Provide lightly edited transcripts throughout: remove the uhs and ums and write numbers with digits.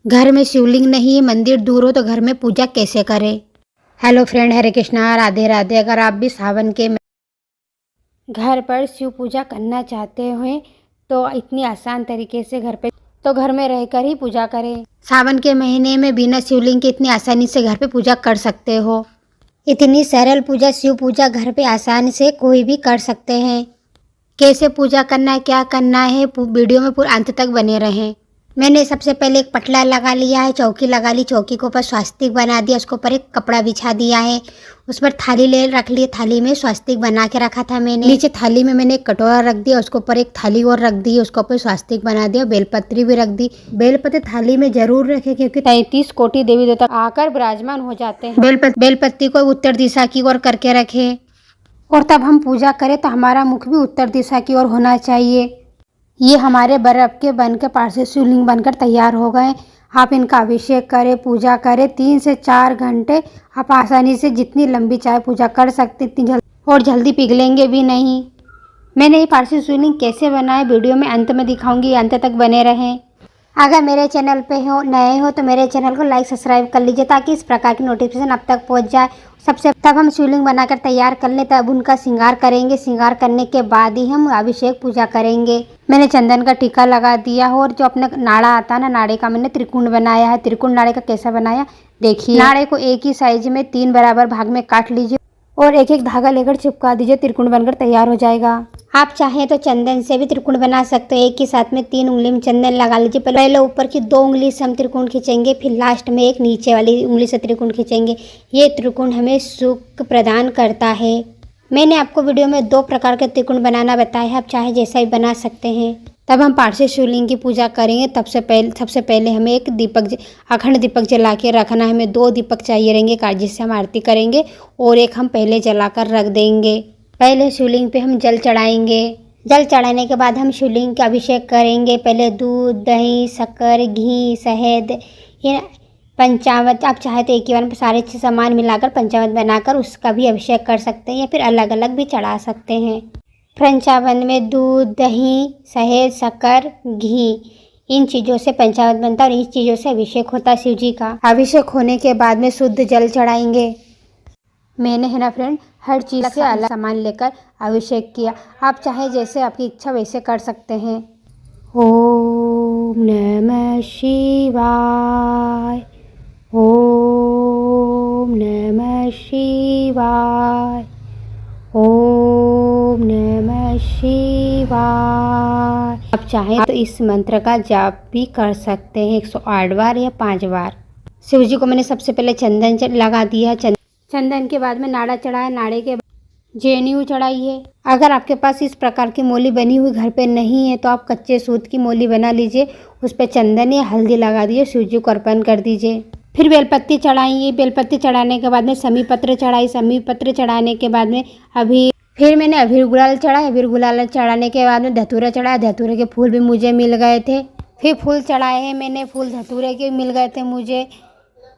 घर में शिवलिंग नहीं है, मंदिर दूर हो तो घर में पूजा कैसे करें। हेलो फ्रेंड, हरे कृष्णा, राधे राधे। अगर आप भी सावन के घर पर शिव पूजा करना चाहते हैं तो इतनी आसान तरीके से घर में रहकर ही पूजा करें। सावन के महीने में बिना शिवलिंग के इतनी आसानी से घर पे पूजा कर सकते हो। इतनी सरल पूजा शिव पूजा घर पे आसानी से कोई भी कर सकते हैं। कैसे पूजा करना है, क्या करना है, वीडियो में पूरा अंत तक बने रहें। मैंने सबसे पहले एक पटला लगा लिया है, चौकी लगा ली, चौकी के ऊपर स्वास्तिक बना दिया, उसके ऊपर एक कपड़ा बिछा दिया है, उस पर थाली ले रख ली, थाली में स्वास्तिक बना के रखा था मैंने। नीचे थाली में मैंने एक कटोरा रख दिया, उसके ऊपर एक थाली और रख दी, उसके ऊपर स्वास्तिक बना दिया, बेलपत्री भी रख दी। बेलपत्र थाली में जरूर रखे क्योंकि 33 कोटि देवी देवता आकर विराजमान हो जाते हैं। बेलपत्ती को उत्तर दिशा की ओर करके रखे और तब हम पूजा करें तो हमारा मुख भी उत्तर दिशा की ओर होना चाहिए। ये हमारे बर्फ के बनकर पार्थिव शिवलिंग बनकर तैयार हो गए। आप इनका अभिषेक करें, पूजा करें। 3 से 4 घंटे आप आसानी से जितनी लंबी चाहे पूजा कर सकते, इतनी जल्दी पिघलेंगे भी नहीं। मैंने ये पार्थिव शिवलिंग कैसे बनाए वीडियो में अंत में दिखाऊंगी, अंत तक बने रहें। अगर मेरे चैनल पे नए हो तो मेरे चैनल को लाइक सब्सक्राइब कर लीजिए ताकि इस प्रकार की नोटिफिकेशन अब तक पहुंच जाए। तब हम शिवलिंग बनाकर तैयार कर लें, तब उनका श्रृंगार करेंगे। श्रृंगार करने के बाद ही हम अभिषेक पूजा करेंगे। मैंने चंदन का टीका लगा दिया और जो अपना नाड़ा आता है ना, नाड़े का मैंने त्रिकोण बनाया है। त्रिकोण नाड़े का कैसा बनाया देखिए। नाड़े को एक ही साइज में 3 बराबर भाग में काट लीजिए और एक एक धागा लेकर चिपका दीजिए, त्रिकोण बनकर तैयार हो जाएगा। आप चाहें तो चंदन से भी त्रिकोण बना सकते हो। एक ही साथ में 3 उंगली में चंदन लगा लीजिए। पहले ऊपर की 2 उंगली से हम त्रिकोण खींचेंगे, फिर लास्ट में एक नीचे वाली उंगली से त्रिकोण खींचेंगे। ये त्रिकोण हमें सुख प्रदान करता है। मैंने आपको वीडियो में 2 प्रकार के त्रिकोण बनाना बताया है, आप चाहे जैसा भी बना सकते हैं। तब हम पार्थिव शिवलिंग की पूजा करेंगे। सबसे पहले हमें एक अखंड दीपक जला के रखना है। हमें 2 दीपक चाहिए रहेंगे जिससे हम आरती करेंगे और एक हम पहले जलाकर रख देंगे। पहले शिवलिंग पे हम जल चढ़ाएंगे। जल चढ़ाने के बाद हम शिवलिंग का अभिषेक करेंगे। पहले दूध, दही, शक्कर, घी, शहद, ये पंचामृत, आप चाहे तो एक ही बार में सारे सामान मिलाकर पंचामृत बनाकर उसका भी अभिषेक कर सकते हैं या फिर अलग अलग भी चढ़ा सकते हैं। पंचामृत में दूध, दही, शहद, शक्कर, घी, इन चीज़ों से पंचामृत बनता है और इन चीज़ों से अभिषेक होता है शिव जी का। अभिषेक होने के बाद में शुद्ध जल चढ़ाएंगे। मैंने है ना फ्रेंड हर चीज़ से अलग सामान लेकर अभिषेक किया। आप चाहे जैसे आपकी इच्छा वैसे कर सकते हैं। ओम नमः शिवाय, ओम नमः शिवाय, ओम नमः शिवाय। आप चाहें तो इस मंत्र का जाप भी कर सकते हैं 108 बार या 5 बार। शिव जी को मैंने सबसे पहले चंदन लगा दिया। चंदन के बाद में नाड़ा चढ़ाया, नाड़े के बाद जेनेऊ चढ़ाई है। अगर आपके पास इस प्रकार की मोली बनी हुई घर पे नहीं है तो आप कच्चे सूत की मोली बना लीजिए, उस पर चंदन या हल्दी लगा दीजिए, शिव जी को अर्पण कर दीजिए। फिर बेलपत्ती चढ़ाइए। बेलपत्ती चढ़ाने के बाद में समी पत्र चढ़ाई। समी पत्र चढ़ाने के बाद में फिर मैंने अबीर गुलाल चढ़ाया। अबीर गुलाल चढ़ाने के बाद में धतूरा चढ़ाया। धतूरे के फूल भी मुझे मिल गए थे। फिर फूल चढ़ाए हैं मैंने, फूल धतूरे के मिल गए थे मुझे,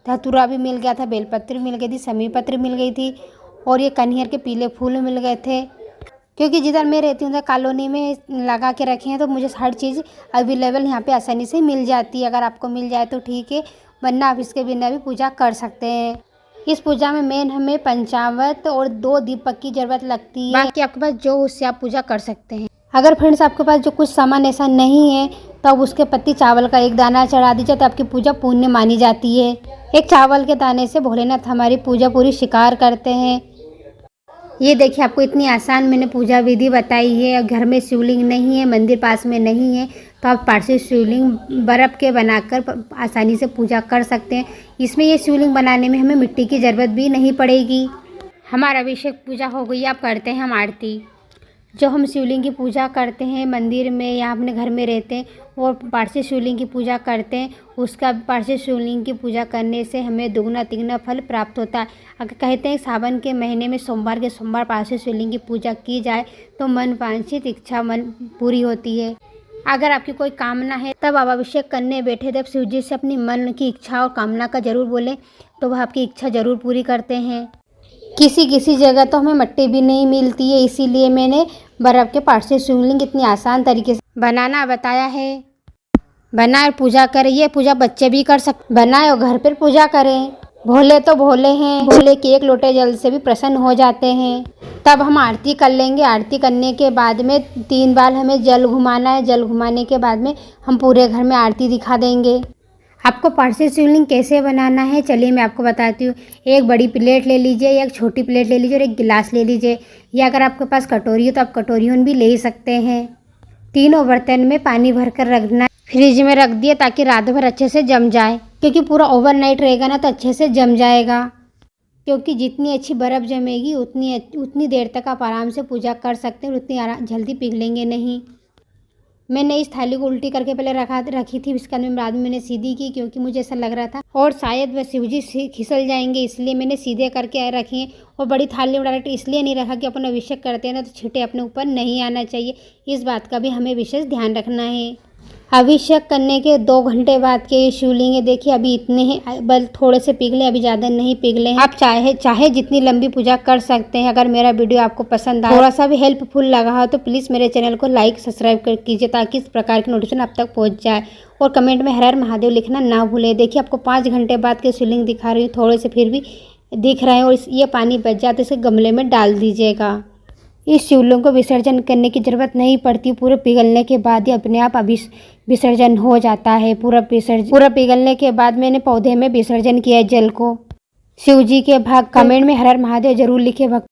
धतूरा भी मिल गया था, बेलपत्र मिल गई थी, समी पत्र मिल गई थी और ये कन्हैया के पीले फूल मिल गए थे। क्योंकि जिधर मैं रहती हूँ उधर कॉलोनी में लगा के रखे हैं तो मुझे हर चीज़ अवेलेबल यहाँ पे आसानी से मिल जाती है। अगर आपको मिल जाए तो ठीक है, वरना आप इसके बिना भी पूजा कर सकते हैं। इस पूजा में मेन हमें पंचामृत और 2 दीपक की ज़रूरत लगती है। बाकी आपके पास जो उससे आप पूजा कर सकते हैं। अगर फ्रेंड्स आपके पास जो कुछ सामान ऐसा नहीं है तो आप उसके पत्ती चावल का 1 दाना चढ़ा दीजिए तो आपकी पूजा पुण्य मानी जाती है। एक चावल के दाने से भोलेनाथ हमारी पूजा पूरी स्वीकार करते हैं। ये देखिए, आपको इतनी आसान मैंने पूजा विधि बताई है। घर में शिवलिंग नहीं है, मंदिर पास में नहीं है तो आप पार्थिव शिवलिंग बर्फ़ के बनाकर आसानी से पूजा कर सकते हैं। इसमें ये शिवलिंग बनाने में हमें मिट्टी की ज़रूरत भी नहीं पड़ेगी। हमारा अभिषेक पूजा हो गई, आप करते हैं हम आरती। जो हम शिवलिंग की पूजा करते हैं मंदिर में या अपने घर में रहते हैं और पार्थिव शिवलिंग की पूजा करते हैं, उसका पार्थिव शिवलिंग की पूजा करने से हमें दुगना तिगना फल प्राप्त होता है। अगर कहते हैं सावन के महीने में सोमवार के सोमवार पार्थिव शिवलिंग की पूजा की जाए तो मन वांछित इच्छा पूरी होती है। अगर आपकी कोई कामना है तब आप अभिषेक करने बैठे तब शिव जी से अपनी मन की इच्छा और कामना का जरूर बोलें तो वह आपकी इच्छा जरूर पूरी करते हैं। किसी जगह तो हमें मिट्टी भी नहीं मिलती है, इसीलिए मैंने बर्फ़ के पार्थिव शिवलिंग इतनी आसान तरीके से बनाना बताया है। बनाए और पूजा करें। ये पूजा बच्चे भी कर सकते, बनाए और घर पर पूजा करें। भोले तो भोले हैं, भोले के एक लोटे जल से भी प्रसन्न हो जाते हैं। तब हम आरती कर लेंगे। आरती करने के बाद में 3 बार हमें जल घुमाना है। जल घुमाने के बाद में हम पूरे घर में आरती दिखा देंगे। आपको पारसी शिवलिंग कैसे बनाना है चलिए मैं आपको बताती हूँ। एक बड़ी प्लेट ले लीजिए, एक छोटी प्लेट ले लीजिए और एक गिलास ले लीजिए, या अगर आपके पास कटोरी हो तो आप कटोरियों भी ले सकते हैं। तीनों बर्तन में पानी भरकर रखना है। फ्रिज में रख दिए ताकि रात भर अच्छे से जम जाए, क्योंकि पूरा ओवरनाइट रहेगा ना तो अच्छे से जम जाएगा। क्योंकि जितनी अच्छी बर्फ़ जमेगी उतनी देर तक आप आराम से पूजा कर सकते हैं और उतनी जल्दी पिघलेंगे नहीं। मैंने इस थाली को उल्टी करके पहले रखी थी, इसके बाद में मैंने सीधी की, क्योंकि मुझे ऐसा लग रहा था और शायद वह शिवजी खिसल जाएंगे, इसलिए मैंने सीधे करके रखे हैं। और बड़ी थाली में डायरेक्ट इसलिए नहीं रखा कि अपन अभिषेक करते हैं ना तो छींटे अपने ऊपर नहीं आना चाहिए। इस बात का भी हमें विशेष ध्यान रखना है। अभिषेक करने के 2 घंटे बाद के ये शिवलिंग है, देखिए अभी इतने हैं, बल थोड़े से पिघले, अभी ज़्यादा नहीं पिघले हैं। आप चाहे जितनी लंबी पूजा कर सकते हैं। अगर मेरा वीडियो आपको पसंद आया, थोड़ा सा भी हेल्पफुल लगा हो तो प्लीज़ मेरे चैनल को लाइक सब्सक्राइब कर कीजिए, ताकि इस प्रकार की नोटिफिकेशन आप तक पहुँच जाए। और कमेंट में हर हर महादेव लिखना ना भूलें। देखिए आपको 5 घंटे बाद के शिवलिंग दिखा रही हूँ, थोड़े से फिर भी दिख रहे हैं और ये पानी बच जाए तो इसे गमले में डाल दीजिएगा। इस शिवलिंग को विसर्जन करने की ज़रूरत नहीं पड़ती, पूरे पिघलने के बाद ही अपने आप विसर्जन हो जाता है। पूरा पिघलने के बाद मैंने पौधे में विसर्जन किया जल को। शिव जी के भक्त कमेंट में हर हर महादेव जरूर लिखे। भक्त